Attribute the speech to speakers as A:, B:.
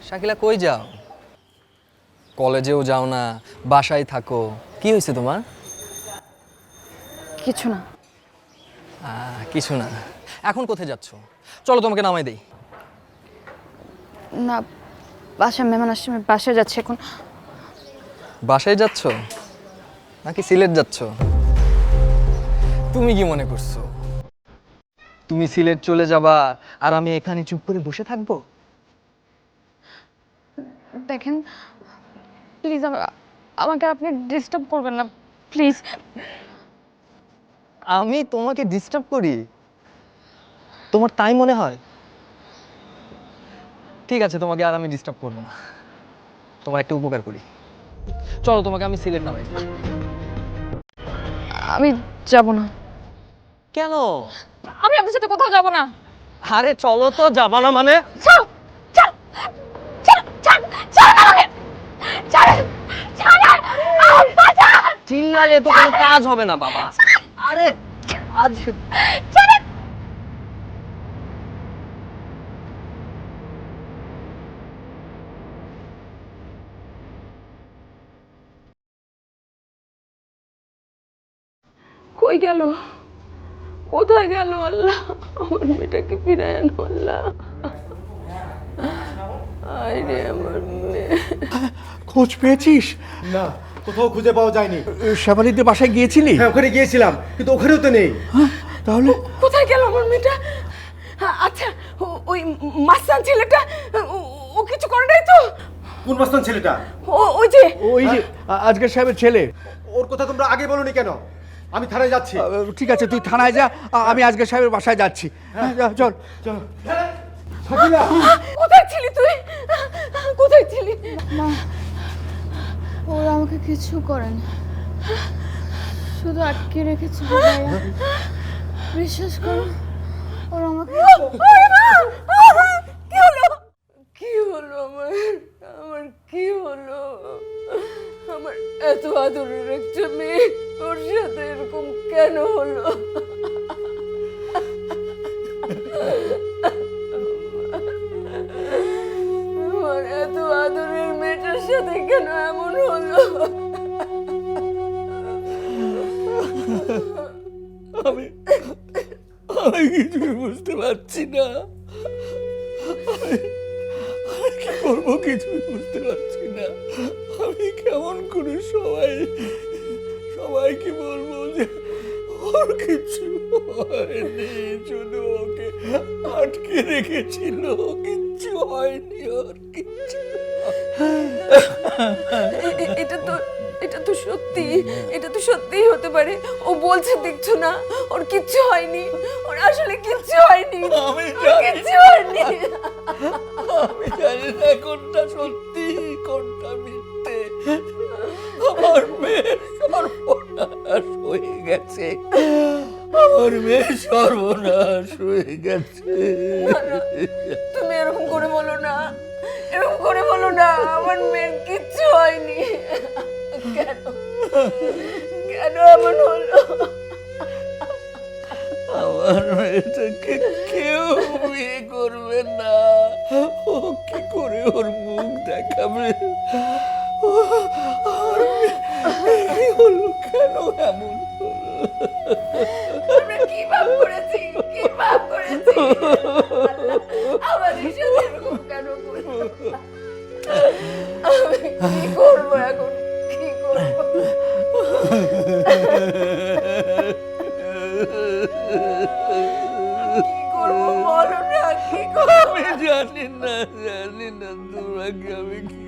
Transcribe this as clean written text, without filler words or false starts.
A: শাকিলা কই যাও? কলেজেও যাও না, বাসায় থাকো, কি হয়েছে তোমার?
B: কিছু না।
A: কিছু না। এখন কোথায় যাচ্ছ? চলো তোমাকে নামাই দেই।
B: না, বাসায় মেহমান আসছে, আমি বাসায় যাচ্ছি এখন।
A: বাসায় যাচ্ছ নাকি সিলেট যাচ্ছ? তুমি কি মনে করছো তুমি সিলেট চলে যাবা আর আমি এখানে চুপ করে বসে থাকবো?
B: দেখেন প্লিজ, আমাকে আপনি ডিস্টার্ব করবেন না প্লিজ।
A: আমি তোমাকে ডিস্টার্ব করি? তোমার তাই মনে হয়? ঠিক আছে, তোমাকে আর আমি ডিস্টার্ব করবো না। তোমার একটা উপকার করি, চলো তোমাকে আমি সিলেট নামাই দিই।
B: আমি যাব না।
A: কেন?
B: আমি আপনার সাথে কোথাও যাব না।
A: আরে চলো তো, যাবা না মানে?
B: ছাড়ো, ছাড়ো, ছাড়ো, ছাড়ো, ছাড়ো আমাকে, ছাড়ো, ছাড়ো, আব্বা ছাড়ো।
A: চিল্লালে তো কোনো কাজ হবে না বাবা। আরে আজ
C: কই গেল? কোথায় গেল আল্লাহ? আমার মেয়েটাকে ফিরায় আনো আল্লাহ। আরে আমার মেয়ে।
D: খোঁজ পেয়েছিস?
E: না, কোথাও খুঁজে পাওয়া যায়নি।
D: শ্যামালিদের বাসায় গিয়েছিলি?
E: হ্যাঁ, ওখানে গিয়েছিলাম, কিন্তু ওখানেও তো নেই।
D: তাহলে
C: কোথায় গেল আমার মেয়েটা? আচ্ছা, ওই মাস্তান ছেলেটা ও কিছু করে নাই তো?
E: কোন মাস্তান ছেলেটা?
C: ওই যে
D: ওই যে আজকের সাহেবের ছেলে।
E: ওর কথা তোমরা আগে বলোনি কেন? আমি থানায় যাচ্ছি।
D: ঠিক আছে, তুই থানায় যা, আমি আজকের সাহেবের বাসায় যাচ্ছি। চল
E: চলো। শাকিলা!
C: কোথায় ছিলি তুই? কোথায় ছিলি?
B: মা, ওরা আমাকে কিছু করেন, শুধু আটকে রেখেছে ভাইয়া। বিশ্বাস করো, ওরা আমাকে
C: কি হলো? কি হলো আমার কি হলো? আমার এত আদরের একটা মেয়ে ওর সাথে এরকম কেন হলো? আমার এত আদরের মেয়েটার সাথে কেন এমন হলো?
D: আমি আমি কিছুই বুঝতে পারছি না। আমি কি করবো কিছুই বুঝতে পারছি না। আমি কেমন করে সবাইকে বলবো যে ওর কিছু হয়নি, শুধু ওকে আটকে রেখেছিল, কিচ্ছু হয়নি, ওর কিচ্ছু।
C: এটা তো সত্যি, এটা তো সত্যিই হতে পারে। ও বলছে দেখছো না, ওর কিচ্ছু হয়নি, ওর আসলে কিচ্ছু হয়নি,
D: আমি
C: ওর
D: জানি
C: কিচ্ছু হয়নি।
D: আমি জানি না কোনটা সত্যি কোনটা মিথ্যে। আমার মেয়ের সর্বনাশ হয়ে গেছে, আমার মেয়ের সর্বনাশ হয়ে গেছে।
C: তুমি এরকম করে বলো না, এরকম করে বলো না। আমার মেয়ের কিচ্ছু হয়নি। কেন কেন এমন হলো?
D: আমার মেয়েটাকে কেউ বিয়ে করবে না, ও কি করে ওর মুখ দেখাবে? আমার মেয়ে কি হলো, কেন এমন হলো?
C: আমরা কি পাপ করেছি, কি পাপ করেছি? আল্লাহ, আমাদের সাথে এরকম কেন করলো? আমি কি করবো এখন, কি করবো? কি করবো বলো না, কি করবো?
D: আমি জানি না তোমরা কি, আমি কি